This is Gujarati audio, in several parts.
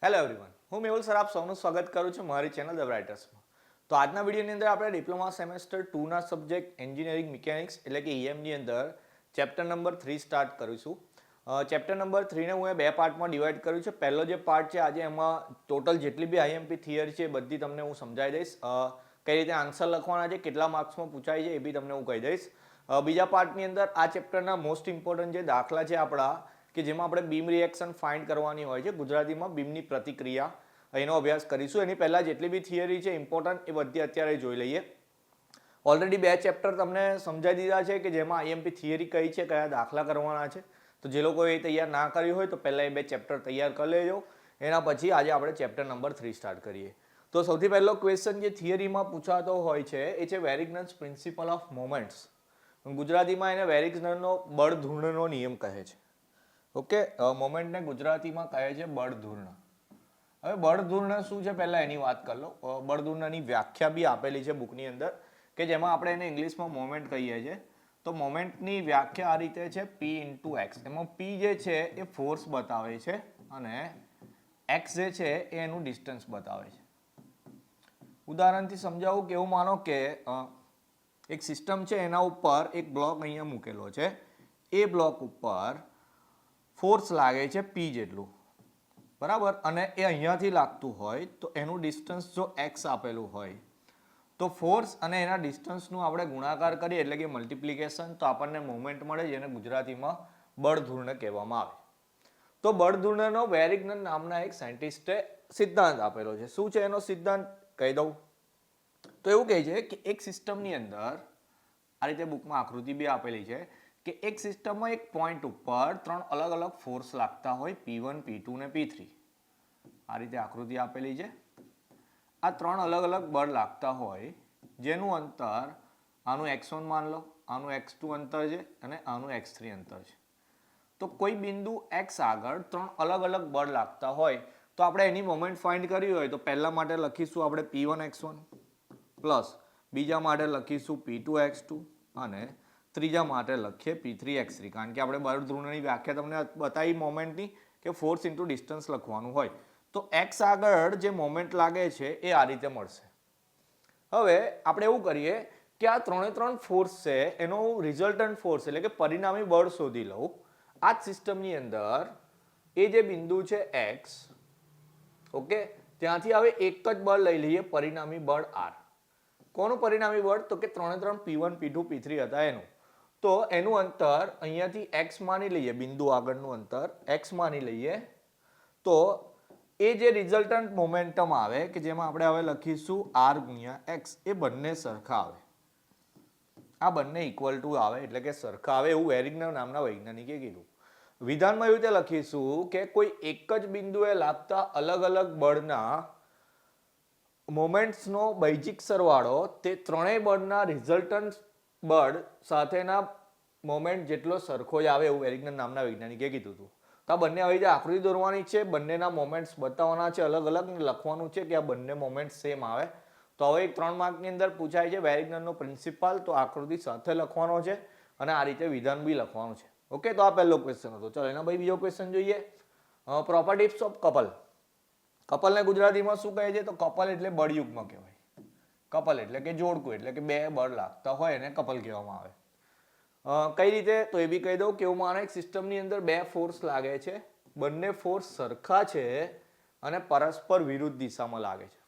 હેલો એવરીવન, હું મેહુલ સર આપ સૌનું સ્વાગત કરું છું મારી ચેનલ ધ રાઇટર્સમાં. તો આજના વિડીયોની અંદર આપણે ડિપ્લોમા સેમેસ્ટર 2ના સબ્જેક્ટ એન્જિનિયરિંગ મિકેનિક્સ એટલે કે EMની અંદર ચેપ્ટર નંબર 3 સ્ટાર્ટ કરીશું. ચેપ્ટર નંબર 3ને હું બે પાર્ટમાં ડિવાઈડ કર્યું છે. પહેલો જે પાર્ટ છે આજે એમાં ટોટલ જેટલી બી IMP થિયરી છે એ બધી તમને હું સમજાવી દઈશ. કઈ રીતે આન્સર લખવાના છે, કેટલા માર્ક્સમાં પૂછાય છે એ બી તમને હું કહી દઈશ. બીજા પાર્ટની અંદર આ ચેપ્ટરના મોસ્ટ ઇમ્પોર્ટન્ટ જે દાખલા છે આપણા કે જેમાં આપણે બીમ રિએક્શન ફાઇન્ડ કરવાની હોય છે, ગુજરાતીમાં બીમની પ્રતિક્રિયા, એનો અભ્યાસ કરીશું. એની પહેલાં જેટલી બી થિયરી છે ઇમ્પોર્ટન્ટ એ બધી અત્યારે જોઈ લઈએ. ઓલરેડી બે ચેપ્ટર તમને સમજાવી દીધા છે કે જેમાં IMP થિયરી કઈ છે, કયા દાખલા કરવાના છે. તો જે લોકો એ તૈયાર ના કર્યું હોય તો પહેલાં એ બે ચેપ્ટર તૈયાર કરી લેજો. એના પછી આજે આપણે ચેપ્ટર નંબર 3 સ્ટાર્ટ કરીએ. તો સૌથી પહેલો ક્વેશ્ચન જે થિયરીમાં પૂછાતો હોય છે એ છે વેરિગ્નન્સ પ્રિન્સિપલ ઓફ મોમેન્ટ્સ. ગુજરાતીમાં એને વેરિગ્નનનો બળધૂર્ણનો નિયમ કહે છે. ઓકે, મોમેન્ટને ગુજરાતીમાં કહે છે બળધૂર્ણ. હવે બળધૂર્ણ શું છે પહેલા એની વાત કરી લો. બળધૂર્ણની વ્યાખ્યા બી આપેલી છે બુકની અંદર કે જેમાં આપણે એને ઇંગ્લિશમાં મોમેન્ટ કહીએ છીએ. તો મોમેન્ટની વ્યાખ્યા આ રીતે છે P ઇન્ટુ એક્સ. એમાં P જે છે એ ફોર્સ બતાવે છે અને એક્સ જે છે એ એનું ડિસ્ટન્સ બતાવે છે. ઉદાહરણથી સમજાવું કે એવું માનો કે એક સિસ્ટમ છે, એના ઉપર એક બ્લોક અહીંયા મૂકેલો છે. એ બ્લોક ઉપર ફોર્સ લાગે છે P જેટલું, બરાબર, અને એ અહીંયાથી લાગતું હોય તો એનું ડિસ્ટન્સ જો x આપેલું હોય તો ફોર્સ અને એના ડિસ્ટન્સનું આપણે ગુણાકાર કરીએ એટલે કે મલ્ટિપ્લિકેશન, તો આપણને મોમેન્ટ મળે જેને ગુજરાતીમાં બળધૂર્ણ કહેવામાં આવે. તો બળધૂર્ણનો વેરિગ્નન નામના એક સાયન્ટિસ્ટે સિદ્ધાંત આપેલો છે. શું છે એનો સિદ્ધાંત કહી દઉં. તો એવું કહે છે કે એક સિસ્ટમની અંદર આ રીતે બુકમાં આકૃતિ બી આપેલી છે કે એક સિસ્ટમમાં એક પોઈન્ટ ઉપર ત્રણ અલગ અલગ ફોર્સ લાગતા હોય P1, P2 ને P3. આ રીતે આકૃતિ આપેલી છે. આ ત્રણ અલગ અલગ બળ લાગતા હોય જેનું અંતર આનું x1 માન લો, આનું x2 અંતર છે અને આનું x3 અંતર છે. તો કોઈ બિંદુ x આગળ ત્રણ અલગ અલગ બળ લાગતા હોય તો આપણે એની મોમેન્ટ ફાઇન્ડ કરવી હોય તો પહેલા માટે લખીશું આપણે P1x1 પ્લસ બીજા માટે લખીશું P2x2 અને ત્રીજા માટે લખીએ P3x3. કારણ કે આપણે બળધૂર્ણની વ્યાખ્યા તમને બતાવી મોમેન્ટની કે ફોર્સ ઇન્ટુ ડિસ્ટન્સ લખવાનું હોય. તો x આગળ જે મોમેન્ટ લાગે છે એ આ રીતે મળશે. હવે આપણે એવું કરીએ કે આ ત્રણ ફોર્સ છે એનો રિઝલ્ટન્ટ ફોર્સ એટલે કે પરિણામી બળ શોધી લઉં. આ જ સિસ્ટમની અંદર એ જે બિંદુ છે x, ઓકે, ત્યાંથી હવે એક જ બળ લઈ લઈએ, પરિણામી બળ R. કોનું પરિણામી બળ? તો કે ત્રણ P1, P2, P3 હતા એનું. તો એનું અંતર અહીંયાથી x માની લઈએ, બિંદુ આગળનું અંતર x માની લઈએ. તો એ જે રિઝલ્ટન્ટ મોમેન્ટમ આવે કે જેમાં આપણે હવે લખીશું R ગુણ્યા x, એ બંને સરખા આવે. આ બંને ઇક્વલ ટુ આવે એટલે કે સરખા આવે એવું વેરિગ્નન નામના વૈજ્ઞાનિકે કીધું. વિધાનમાં એવી રીતે લખીશું કે કોઈ એક જ બિંદુએ લાગતા અલગ અલગ બળના મોમેન્ટ્સનો બૈજિક સરવાળો તે ત્રણેય બળના રિઝલ્ટન્ટ બળ સાથેના મોમેન્ટ જેટલો સરખો જ આવે એવું વેરિગ્નન નામના વૈજ્ઞાનિકે કીધું હતું. તો આ બંને આવી જે આકૃતિ દોરવાની છે, બંનેના મોમેન્ટ્સ બતાવવાના છે અલગ અલગ, લખવાનું છે કે આ બંને મોમેન્ટ સેમ આવે. તો હવે એક 3 માર્કની અંદર પૂછાય છે વેરિગ્નનનો પ્રિન્સિપલ, તો આકૃતિ સાથે લખવાનો છે અને આ રીતે વિધાન બી લખવાનું છે. ઓકે, તો આ પહેલો ક્વેશ્ચન હતો. ચલો એના પછી બીજો ક્વેશ્ચન જોઈએ. Properties of couple. કપલને ગુજરાતીમાં શું કહે છે? તો કપલ એટલે બળયુગ્મ કહેવાય. કપલ એટલે કે જોડકું, એટલે કે બે બળ લાગતા હોય એને કપલ કહેવામાં આવે. કઈ રીતે? તો એ બી કહી દઉં કે એવું માનો એક સિસ્ટમની અંદર બે ફોર્સ લાગે છે, બંને ફોર્સ સરખા છે અને પરસ્પર વિરુદ્ધ દિશામાં લાગે છે.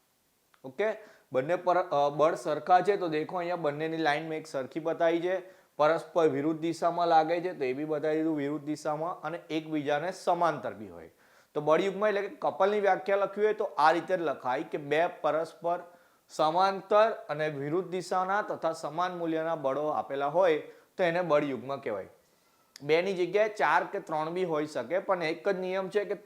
ઓકે, બંને બળ સરખા છે તો દેખો અહીંયા બંનેની લાઈન મેં એક સરખી બતાવી છે. પરસ્પર વિરુદ્ધ દિશામાં લાગે છે તો એ બી બતાવી દીધું વિરુદ્ધ દિશામાં, અને એકબીજાને સમાંતર બી હોય. તો બળયુગ્મ એટલે કે કપલની વ્યાખ્યા લખવી હોય તો આ રીતે જ લખાય કે બે પરસ્પર સમાંતર અને વિરુદ્ધ દિશાના તથા સમાન મૂલ્યના બળો આપેલા હોય તો એને બળયુગ્મ કહેવાય. બેની જગ્યાએ 4 કે 3 બી હોઈ શકે, પણ એક જ નિયમ છે કે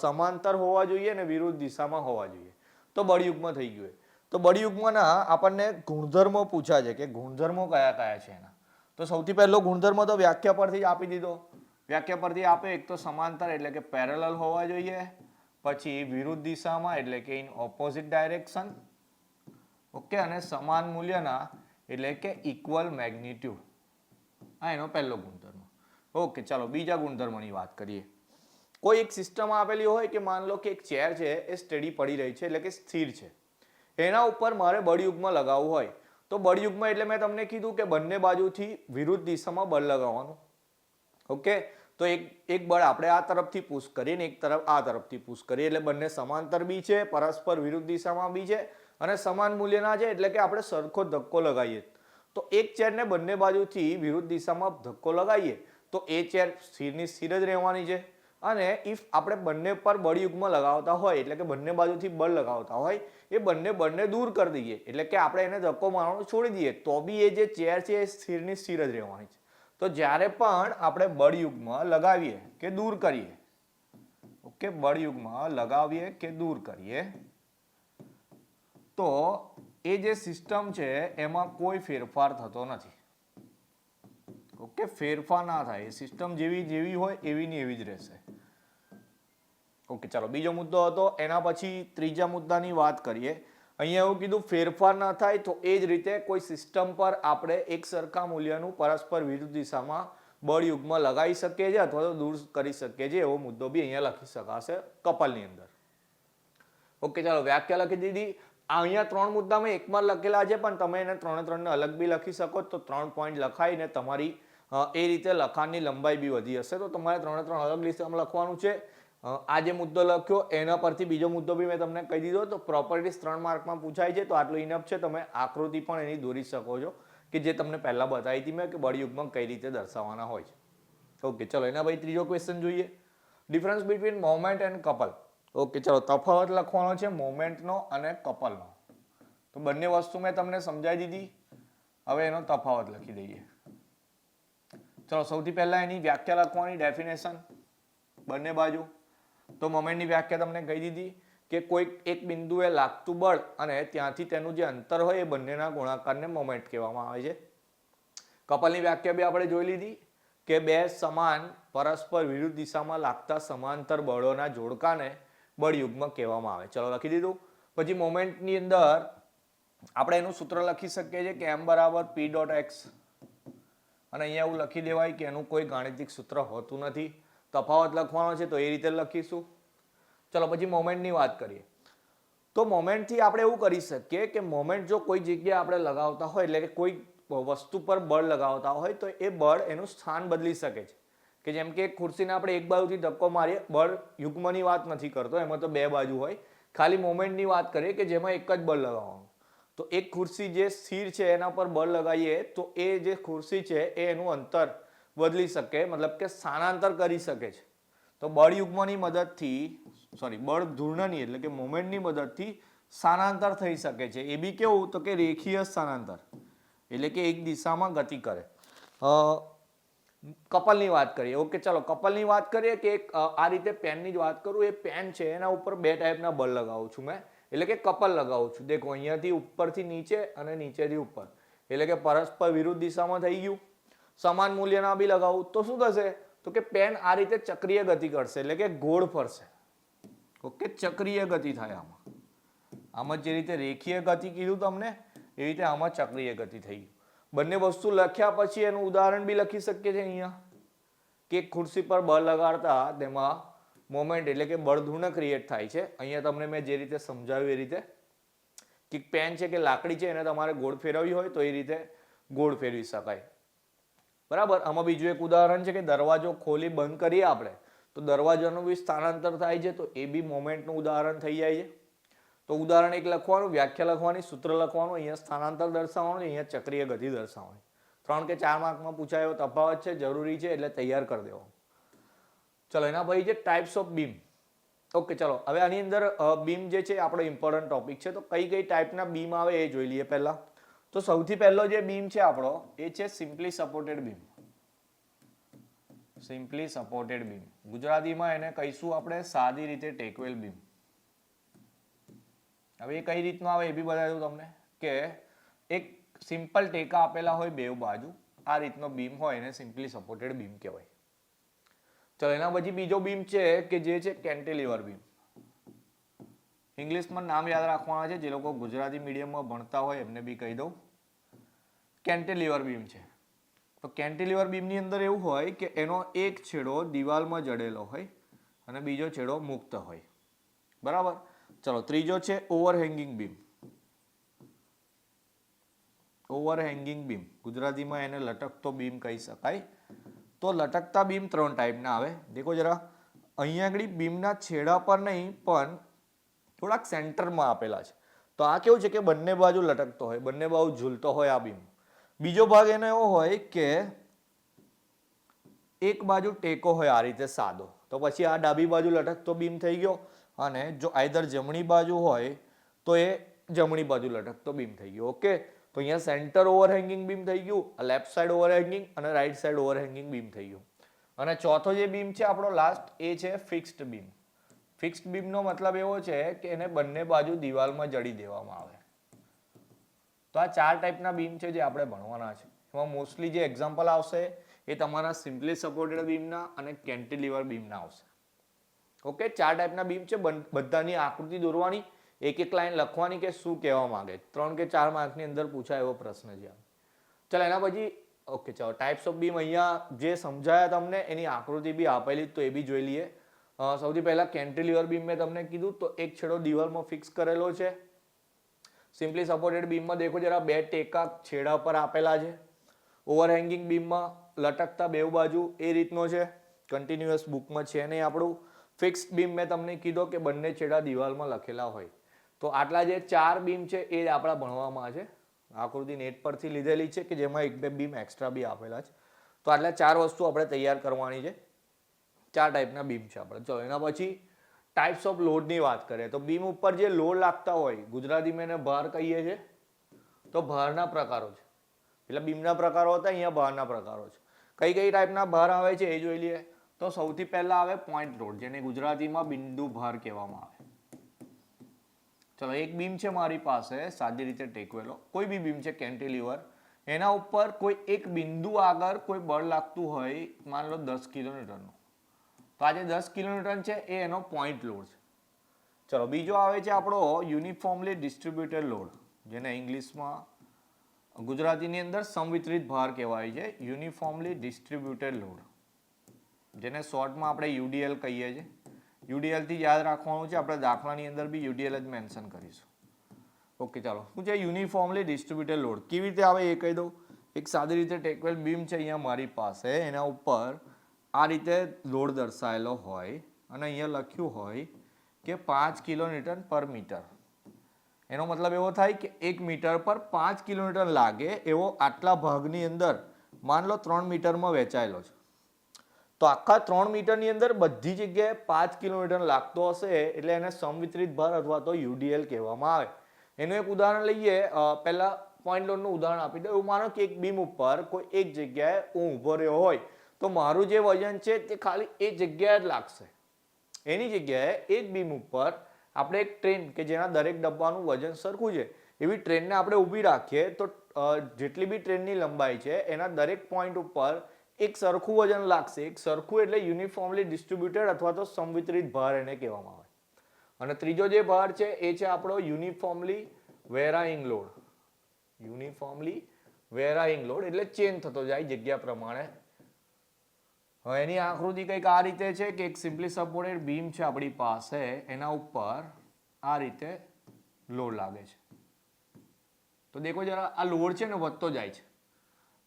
સમાંતર હોવા જોઈએ અને વિરુદ્ધ દિશામાં હોવા જોઈએ, તો બળયુગ્મ થઈ ગયું. તો બળયુગ્મના આપણને ગુણધર્મો પૂછ્યા છે કે ગુણધર્મો કયા કયા છે એના. તો સૌથી પહેલો ગુણધર્મ તો વ્યાખ્યા પરથી જ આપી દીધો. વ્યાખ્યા પરથી આપે, એક તો સમાંતર એટલે કે પેરેલલ હોવા જોઈએ, પછી વિરુદ્ધ દિશામાં એટલે કે ઇન ઓપોઝિટ ડાયરેક્શન, ઓકે, અને સમાન મૂલ્યના એટલે કે ઇક્વલ મેગ્નિટ્યુડ. આ એનો પહેલો ગુણધર્મ. ઓકે, ચાલો બીજા ગુણધર્મની વાત કરીએ. કોઈ એક સિસ્ટમ આપેલી હોય કે માન લો કે એક ચેર છે એ સ્ટેડી પડી રહી છે એટલે કે સ્થિર છે, એના ઉપર મારે બળયુગ્મ લગાવવું હોય તો બળયુગ્મ એટલે મેં તમને કીધું કે બંને બાજુથી વિરુદ્ધ દિશામાં બળ લગાવવાનું. ઓકે, તો એક બળ આપણે આ તરફથી પુશ કરીએ ને એક તરફ આ તરફથી પુશ કરીએ એટલે બંને સમાંતર બી છે, પરસ્પર વિરુદ્ધ દિશામાં બી છે અને સમાન મૂલ્યના છે એટલે કે આપણે સરખો ધક્કો લગાવીએ. તો એક ચેરને બંને બાજુથી વિરુદ્ધ દિશામાં ધક્કો લગાવીએ તો એ ચેર સ્થિરની સ્થિર જ રહેવાની છે. અને ઇફ આપણે બંને પર બળયુગ્મ લગાવતા હોય એટલે કે બંને બાજુથી બળ લગાવતા હોય એ બંને દૂર કરી દઈએ એટલે કે આપણે એને ધક્કો મારવાનું છોડી દઈએ તો બી એ જે ચેર છે એ સ્થિરની સ્થિર જ રહેવાની છે. તો જ્યારે પણ આપણે બળયુગ્મ લગાવીએ કે દૂર કરીએ, ઓકે, બળયુગ્મ લગાવીએ કે દૂર કરીએ તો એ જે સિસ્ટમ છે એમાં કોઈ ફેરફાર થતો નથી. ઓકે, ફેરફાર ના થાય, સિસ્ટમ જેવી હોય એવી ને એવી જ રહેશે. ઓકે, ચાલો બીજો મુદ્દો હતો. એના પછી ત્રીજા મુદ્દાની વાત કરીએ. અહીંયા એવું કીધું ફેરફાર ના થાય તો એ જ રીતે કોઈ સિસ્ટમ પર આપણે એક સરખા મૂલ્યનું પરસ્પર વિરુદ્ધ દિશામાં બળયુગ્મ લગાવી શકીએ છીએ અથવા તો દૂર કરી શકીએ છીએ એવો મુદ્દો બી અહીંયા લખી શકાશે કપલની અંદર. ઓકે, ચાલો વ્યાખ્યા લખી દીધી. અહીંયા 3 મુદ્દા મેં એકમાં લખેલા છે પણ તમે એને 3 અલગ બી લખી શકો તો 3 પોઈન્ટ લખાઈને તમારી એ રીતે લખાણની લંબાઈ બી વધી હશે. તો તમારે 3 અલગ લિસ્ટમાં લખવાનું છે. આ જે મુદ્દો લખ્યો એના પરથી બીજો મુદ્દો બી મેં તમને કહી દીધો. તો પ્રોપર્ટીઝ 3 માર્કમાં પૂછાય છે તો આટલું ઇનફ છે. તમે આકૃતિ પણ એની દોરી શકો છો કે જે તમને પહેલા બતાવી હતી મેં કે બળયુગ્મ કઈ રીતે દર્શાવવાના હોય છે. ઓકે, ચલો એના પછી ત્રીજો ક્વેશ્ચન જોઈએ. Difference between moment and couple. Okay, ચલો તફાવત લખવાનો છે મોમેન્ટનો અને કપલનો. તો બંને વસ્તુ મેં તમને સમજાવી દીધી. હવે એનો તફાવત લખી દઈએ. ચલો સૌથી પહેલા એની વ્યાખ્યા લખવાની, ડેફિનેશન બંને બાજુ. તો મોમેન્ટની વ્યાખ્યા તમને કહી દીધી કે કોઈ એક બિંદુએ લાગતું બળ અને ત્યાંથી તેનું જે અંતર હોય એ બંનેના ગુણાકારને મોમેન્ટ કહેવામાં આવે છે. કપલની વ્યાખ્યા બી આપણે જોઈ લીધી કે બે સમાન પરસ્પર વિરુદ્ધ દિશામાં લાગતા સમાંતર બળોના જોડકાને બળયુગ્મ કહેવામાં આવે. ચલો લખી દીધું. પછી મોમેન્ટની અંદર આપણે એનું સૂત્ર લખી શકીએ છીએ કે m = p.x અને અહીંયા એવું લખી દેવાય કે એનું કોઈ ગાણિતિક સૂત્ર હોતું નથી. તફાવત લખવાનો છે તો એ રીતે લખીશું. ચલો પછી મોમેન્ટની વાત કરીએ. તો મોમેન્ટથી આપણે એવું કરી શકીએ કે મોમેન્ટ જો કોઈ જગ્યાએ આપણે લગાવતા હોય એટલે કે કોઈ વસ્તુ પર બળ લગાવતા હોય તો એ બળ એનું સ્થાન બદલી શકે છે. કે જેમ કે ખુરશીને આપણે એક બાજુથી ધક્કો મારીએ, બળ યુગ્મની વાત નથી કરતો, એમાં તો બે બાજુ હોય. ખાલી મોમેન્ટની વાત કરીએ કે જેમાં એક જ બળ લગાવવાનું. તો એક ખુરશી જે સ્થિર છે એના પર બળ લગાવીએ તો એ જે ખુરશી છે એ એનું અંતર બદલી શકે, મતલબ કે સ્થાનાંતર કરી શકે છે. તો બળયુગ્મની મદદથી બળ ઘૂર્ણનની એટલે કે મોમેન્ટની મદદથી સ્થાનાંતર થઈ શકે છે. એ બી કેવું તો કે રેખીય સ્થાનાંતર એટલે કે એક દિશામાં ગતિ કરે. કપલની વાત કરીએ. ઓકે, ચલો કપલની વાત કરીએ કે આ રીતે પેનની જ વાત કરું. એ પેન છે એના ઉપર બે ટાઈપના બળ લગાવું છું મેં, એટલે કે કપલ લગાવું છું. દેખો અહીંયાથી ઉપરથી નીચે અને નીચેથી ઉપર એટલે કે પરસ્પર વિરુદ્ધ દિશામાં થઈ ગયું. સમાન મૂલ્યના બી લગાવું તો શું થશે તો કે પેન આ રીતે ચક્રીય ગતિ કરશે એટલે કે ગોળ ફરશે. ઓકે, ચક્રીય ગતિ થાય આમાં જે રીતે રેખીય ગતિ કીધું તમને એ રીતે આમાં ચક્રીય ગતિ થઈ ગયું. બંને વસ્તુ લખ્યા પછી એનું ઉદાહરણ બી લખી શકીએ છીએ અહીંયા કે ખુરશી પર બળ લગાડતા તેમાં મોમેન્ટ એટલે કે બળ ઘૂર્ણન ક્રિએટ થાય છે. અહીંયા તમને મેં જે રીતે સમજાવ્યું એ રીતે કે પેન છે કે લાકડી છે એને તમારે ગોળ ફેરવવી હોય તો એ રીતે ગોળ ફેરવી શકાય. બરાબર. આમાં બીજું એક ઉદાહરણ છે કે દરવાજો ખોલી બંધ કરીએ આપણે તો દરવાજાનું બી સ્થાનાંતર થાય છે તો એ બી મોમેન્ટનું ઉદાહરણ થઈ જાય છે. તો ઉદાહરણ એક લખવાનું, વ્યાખ્યા લખવાની, સૂત્ર લખવાનું, અહીંયા સ્થાનાંતર દર્શાવવાનું, અહીંયા ચક્રીય ગતિ દર્શાવવાની. 3 કે 4 માર્કમાં પૂછાય એવો તફાવત છે, જરૂરી છે એટલે તૈયાર કરી દેવો. ચલો એના પછી છે ટાઈપ્સ ઓફ બીમ. ઓકે, ચલો હવે આની અંદર બીમ જે છે આપણો ઇમ્પોર્ટન્ટ ટોપિક છે. તો કઈ કઈ ટાઈપના બીમ આવે એ જોઈ લઈએ પહેલા. તો સૌથી પહેલો જે બીમ છે આપણો એ છે simply supported beam. Simply supported beam ગુજરાતીમાં એને કહીશું આપણે સાદી રીતે ટેકવેલ બીમ. હવે એ કઈ રીતનું આવે એ બી બતાવી દઉં તમને કે એક સિમ્પલ ટેકા આપેલા હોય બે બાજુ, આ રીતનો બીમ હોય એને સિમ્પલી સપોર્ટેડ બીમ કહેવાય. ચલો એના પછી બીજો બીમ છે કે જે છે કેન્ટિલીવર બીમ. ઇંગ્લિશમાં નામ યાદ રાખવાના છે, જે લોકો ગુજરાતી મીડિયમમાં ભણતા હોય એમને બી કહી દઉં. કેન્ટિલીવર બીમ છે. તો કેન્ટિલીવર બીમની અંદર એવું હોય કે એનો એક છેડો દિવાલમાં જડેલો હોય અને બીજો છેડો મુક્ત હોય, બરાબર. ચલો ત્રીજો છે ઓવરહેંગિંગ બીમ. ઓવરહેંગિંગ બીમ ગુજરાતીમાં એને લટકતો બીમ કહી શકાય. તો લટકતા બીમ 3 ટાઈપના આવે. દેખો જરા, અહીંયા આગળ બીમના છેડા પર નહીં પણ થોડાક સેન્ટરમાં આપેલા છે. તો આ કેવું છે કે બંને બાજુ લટકતો હોય, બંને બાજુ ઝૂલતો હોય આ બીમ. બીજો ભાગ એનો એવો હોય કે એક બાજુ ટેકો હોય આ રીતે સાદો, તો પછી આ ડાબી બાજુ લટકતો બીમ થઈ ગયો, અને જો આઈધર જમણી બાજુ હોય તો એ જમણી બાજુ લટકતો બીમ થઈ ગયો. ઓકે, તો અહીંયા સેન્ટર ઓવરહેંગિંગ બીમ થઈ ગયું, લેફ્ટ સાઈડ ઓવરહેંગિંગ અને રાઈટ સાઈડ ઓવરહેંગિંગ બીમ થઈ ગયું. અને ચોથો જે બીમ છે આપણો લાસ્ટ, એ છે ફિક્સ્ડ બીમ. ફિક્સ્ડ બીમનો મતલબ એવો છે કે એને બંને બાજુ દિવાલમાં જડી દેવામાં આવે. તો આ 4 ટાઈપના બીમ છે જે આપણે ભણવાના છે. એમાં મોસ્ટલી જે એક્ઝામ્પલ આવશે એ તમારા સિમ્પલી સપોર્ટેડ બીમના અને કેન્ટિલીવર બીમના આવશે. ઓકે, 4 ટાઈપના બીમ છે. બધાની આકૃતિ દોરવાની, એક એક લાઈન લખવાની કે શું કહેવા માંગે. 3 કે 4 માર્કની અંદર પૂછાય એવો પ્રશ્ન છે. ચાલો એના પછી ઓકે, ચાલો ટાઈપ્સ ઓફ બીમ અહીંયા જે સમજાયા તમને એની આકૃતિ બી આપેલી, તો એ બી જોઈ લઈએ. સૌથી પહેલા કેન્ટિલીવર બીમ મેં તમને કીધું, તો એક છેડો દિવાલમાં ફિક્સ કરેલો છે. સિમ્પલી સપોર્ટેડ બીમમાં દેખો જરા, 2 ટેકા છેડા પર આપેલા છે. ઓવરહેંગિંગ બીમમાં લટકતા બેવ બાજુ એ રીતનો છે. કન્ટિન્યુઅસ બુકમાં છે નહીં આપણું. ફિક્સ્ડ બીમ મેં તમને કીધો કે બંને છેડા દિવાલમાં લખેલા હોય. તો આટલા જે 4 બીમ છે એ આપણા ભણવામાં છે. આકૃતિ નેટ પરથી લીધેલી છે કે જેમાં 1-2 બીમ એક્સ્ટ્રા બી આપેલા છે. તો આટલા 4 વસ્તુ આપણે તૈયાર કરવાની છે. 4 ટાઈપના બીમ છે આપણે. ચલો એના પછી ટાઈપ્સ ઓફ લોડની વાત કરીએ તો બીમ ઉપર જે લોડ લાગતા હોય, ગુજરાતીમાં એને ભાર કહીએ છીએ. તો ભારના પ્રકારો છે. એટલે બીમના પ્રકારો હતા, અહીંયા ભારના પ્રકારો છે. કઈ કઈ ટાઈપના ભાર આવે છે એ જોઈ લઈએ. તો સૌથી પહેલા આવે પોઈન્ટ લોડ, જેને ગુજરાતીમાં બિંદુ ભાર કહેવામાં આવે. ચલો એક બીમ છે મારી પાસે સાદી રીતે ટેકવેલો, કોઈ બી બીમ છે કેન્ટિલીવર, એના ઉપર કોઈ એક બિંદુ આગળ કોઈ બળ લાગતું હોય, માન લો 10 કિલોન્યુટનનું. તો આ જે 10 કિલોન્યુટન છે એ એનો પોઈન્ટ લોડ છે. ચલો બીજો આવે છે આપણો યુનિફોર્મલી ડિસ્ટ્રીબ્યુટેડ લોડ, જેને ઇંગ્લિશમાં ગુજરાતીની અંદર સમવિતરિત ભાર કહેવાય છે. યુનિફોર્મલી ડિસ્ટ્રીબ્યુટેડ લોડ, જેને શોર્ટમાં આપણે યુડીએલ કહીએ છીએ. યુડીએલ થી યાદ રાખવાનું છે, આપણે દાખલાની અંદર બી યુડીએલ જ મેન્શન કરીશું. ઓકે, ચાલો શું છે યુનિફોર્મલી ડિસ્ટ્રીબ્યુટેડ લોડ, કેવી રીતે આવે એ કહી દઉં. એક સાદી રીતે ટેકવેલ બીમ છે અહીંયા મારી પાસે, એના ઉપર આ રીતે લોડ દર્શાવેલો હોય અને અહીંયા લખ્યું હોય કે 5 કિલોન્યુટન પર મીટર. એનો મતલબ એવો થાય કે 1 મીટર પર 5 કિલોન્યુટન લાગે એવો આટલા ભાગની અંદર માન લો 3 મીટરમાં વહેંચાયેલો છે. તો આખા 3 મીટરની અંદર બધી જગ્યાએ 5 કિલોન્યુટન લાગતો હશે એટલે એને સમવિતરિત ભાર અથવા તો યુડીએલ કહેવામાં આવે. એનું એક ઉદાહરણ લઈએ. પહેલા પોઈન્ટ લોડનું ઉદાહરણ આપી દઉં. એવું માનો કે એક બીમ ઉપર કોઈ એક જગ્યાએ હું ઊભો રહ્યો હોય, તો મારું જે વજન છે તે ખાલી એ જગ્યાએ જ લાગશે. એની જગ્યાએ એક બીમ ઉપર આપણે એક ટ્રેન કે જેના દરેક ડબ્બાનું વજન સરખું છે એવી ટ્રેનને આપણે ઊભી રાખીએ, તો જેટલી બી ટ્રેનની લંબાઈ છે એના દરેક પોઈન્ટ ઉપર એક સરખું વજન લાગશે. એક સરખું એટલે યુનિફોર્મલી ડિસ્ટ્રીબ્યુટેડ અથવા તો સમવિતરિત ભાર એને કહેવામાં આવે. અને ત્રીજો જે ભાર છે એ છે આપણો યુનિફોર્મલી વેરાઇંગ લોડ. યુનિફોર્મલી વેરાઇંગ લોડ એટલે ચેન્જ થતો જાય જગ્યા પ્રમાણે. હવે એની આકૃતિ કંઈક આ રીતે છે કે એક સિમ્પલી સપોર્ટેડ બીમ છે આપણી પાસે, એના ઉપર આ રીતે લોડ લાગે છે. તો દેખો જરા, આ લોડ છે ને વધતો જાય છે.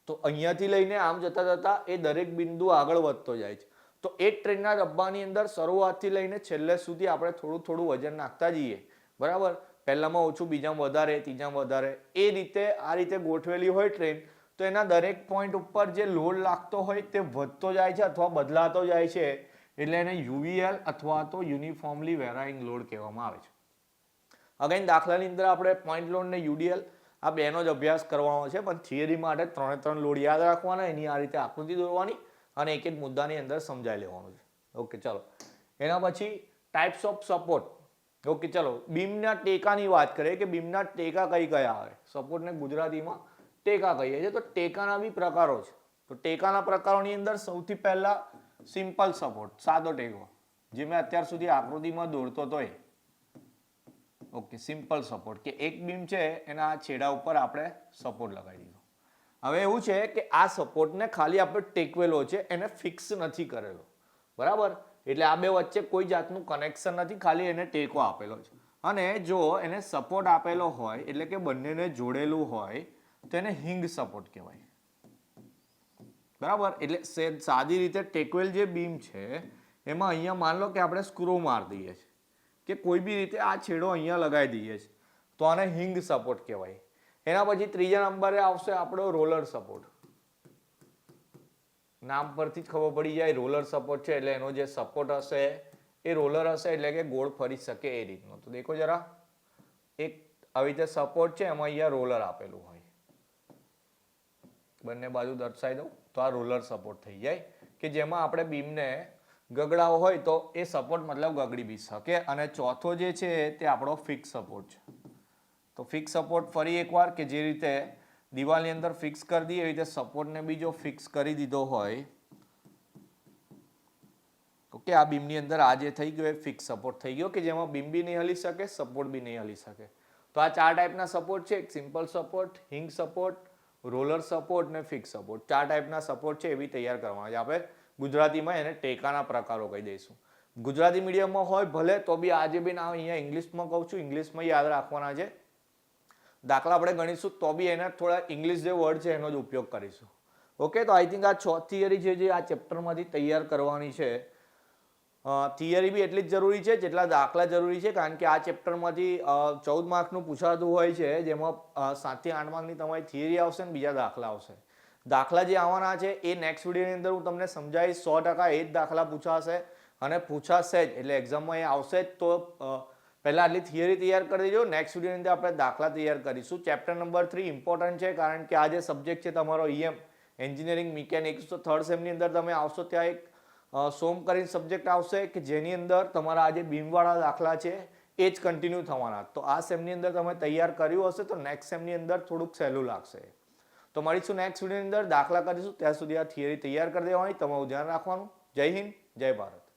તો અહીંયાથી લઈને આમ જતા જતા એ દરેક બિંદુ આગળ વધતો જાય છે. તો એક ટ્રેનના ડબ્બાની અંદર શરૂઆતથી લઈને છેલ્લે સુધી આપણે થોડું થોડું વજન નાખતા જઈએ, બરાબર. પહેલામાં ઓછું, બીજામાં વધારે, ત્રીજામાં વધારે, એ રીતે આ રીતે ગોઠવેલી હોય ટ્રેન. તો એના દરેક પોઈન્ટ ઉપર જે લોડ લાગતો હોય તે વધતો જાય છે અથવા બદલાતો જાય છે, એટલે એને યુવીએલ અથવા તો યુનિફોર્મલી વેરાઇંગ લોડ કહેવામાં આવે છે. અગેન દાખલાની અંદર આપણે પોઈન્ટ લોડ ને યુડીએલ આ બેનો જ અભ્યાસ કરવાનો છે, પણ થિયરી માટે 3 લોડ યાદ રાખવાના, એની આ રીતે આકૃતિ દોરવાની અને એક એક મુદ્દાની અંદર સમજાવી લેવાનું છે. ઓકે, ચાલો એના પછી ટાઈપ્સ ઓફ સપોર્ટ. ઓકે, ચાલો બીમના ટેકાની વાત કરીએ કે બીમના ટેકા કઈ કયા આવે. સપોર્ટને ગુજરાતીમાં ટેકા કહીએ છીએ. તો ટેકાના બી પ્રકારો છે. તો ટેકાના પ્રકારોની અંદર સૌથી પહેલા સિમ્પલ સપોર્ટ, સાદો ટેકો, જે મેં અત્યાર સુધી આકૃતિમાં દોરતો હતો એ. ઓકે, સિમ્પલ સપોર્ટ કે એક બીમ છે એના છેડા ઉપર આપણે સપોર્ટ લગાવી દીધો. હવે એવું છે કે આ સપોર્ટને ખાલી આપણે ટેકવેલો છે, એને ફિક્સ નથી કરેલો, બરાબર. એટલે આ બે વચ્ચે કોઈ જાતનું કનેક્શન નથી, ખાલી એને ટેકો આપેલો છે. અને જો એને સપોર્ટ આપેલો હોય એટલે કે બંનેને જોડેલું હોય તો એને હિંગ સપોર્ટ કહેવાય. બરાબર, એટલે સાદી રીતે ટેકવેલ જે બીમ છે એમાં અહીંયા માન લો કે આપણે સ્ક્રૂ મારી દઈએ છીએ કે કોઈ બી રીતે આ છેડો અહીંયા લગાવી દઈએ છીએ તો આને હિંગ સપોર્ટ કહેવાય. એના પછી ત્રીજા નંબરે આવશે આપણો રોલર સપોર્ટ. નામ પરથી જ ખબર પડી જાય રોલર સપોર્ટ છે એટલે એનો જે સપોર્ટ હશે એ રોલર હશે એટલે કે ગોળ ફરી શકે એ રીતનો. તો દેખો જરા, એક આવી રીતે સપોર્ટ છે એમાં અહીંયા રોલર આપેલું હોય, બંને બાજુ દર્શાવી દઉં તો આ રોલર સપોર્ટ થઈ જાય કે જેમાં આપણે બીમને ગગડાવો હોય તો એ સપોર્ટ મતલબ ગગડી બી શકે. અને ચોથો જે છે તે આપણો ફિક્સ સપોર્ટ છે. તો ફિક્સ સપોર્ટ ફરી એકવાર કે જે રીતે દિવાલની અંદર ફિક્સ કરી દઈએ એવી રીતે સપોર્ટને બી જો ફિક્સ કરી દીધો હોય, ઓકે, આ બીમની અંદર આ જે થઈ ગયો એ ફિક્સ સપોર્ટ થઈ ગયો કે જેમાં બીમ બી નહીં હલી શકે, સપોર્ટ બી નહીં હલી શકે. તો આ 4 ટાઈપના સપોર્ટ છે, એક સિમ્પલ સપોર્ટ, હિંગ સપોર્ટ, રોલર સપોર્ટ ને ફિક્સ સપોર્ટ. 4 ટાઈપના સપોર્ટ છે એવી તૈયાર કરવાના છે. આપણે ગુજરાતીમાં એને ટેકાના પ્રકારો કહી દઈશું. ગુજરાતી મીડિયમમાં હોય ભલે તો બી આજે બી ના અહીંયા ઇંગ્લિશમાં કહું છું, ઇંગ્લિશમાં યાદ રાખવાના છે. દાખલા આપણે ગણીશું તો બી એના થોડા ઇંગ્લિશ જે વર્ડ છે એનો જ ઉપયોગ કરીશું. ઓકે, તો આઈ થિંક આ 6 થિયરી છે જે આ ચેપ્ટરમાંથી તૈયાર કરવાની છે. થિયરી બી એટલી જ જરૂરી છે જેટલા દાખલા જરૂરી છે, કારણ કે આ ચેપ્ટરમાંથી 14 માર્કનું પૂછાતું હોય છે જેમાં 7 થી 8 માર્કની તમારી થિયરી આવશે ને બીજા દાખલા આવશે. દાખલા જે આવવાના છે એ નેક્સ્ટ વિડીયોની અંદર હું તમને સમજાવીશ. 100% એ જ દાખલા પૂછાશે અને પૂછાશે જ એટલે એક્ઝામમાં એ આવશે જ. તો પહેલાં આટલી થિયરી તૈયાર કરી દેજો. નેક્સ્ટ વિડીયોની અંદર આપણે દાખલા તૈયાર કરીશું. ચેપ્ટર નંબર 3 ઇમ્પોર્ટન્ટ છે કારણ કે આ જે સબ્જેક્ટ છે તમારો એન્જિનિયરિંગ મિકેનિક્સ, તો 3rd સેમની અંદર તમે આવશો ત્યાં એક સોમ કરીને સબ્જેક્ટ આવશે કે જેની અંદર તમારા આ જે બીમવાળા દાખલા છે એ જ કન્ટિન્યુ થવાના. તો આ સેમની અંદર તમે તૈયાર કર્યું હશે તો નેક્સ્ટ સેમની અંદર થોડુંક સહેલું લાગશે. તો મળીશું નેક્સ્ટ વિડીયોની અંદર, દાખલા કરીશું. ત્યાં સુધી આ થિયરી તૈયાર કરી દેવાની, તમારું ધ્યાન રાખવાનું. જય હિન્દ, જય ભારત.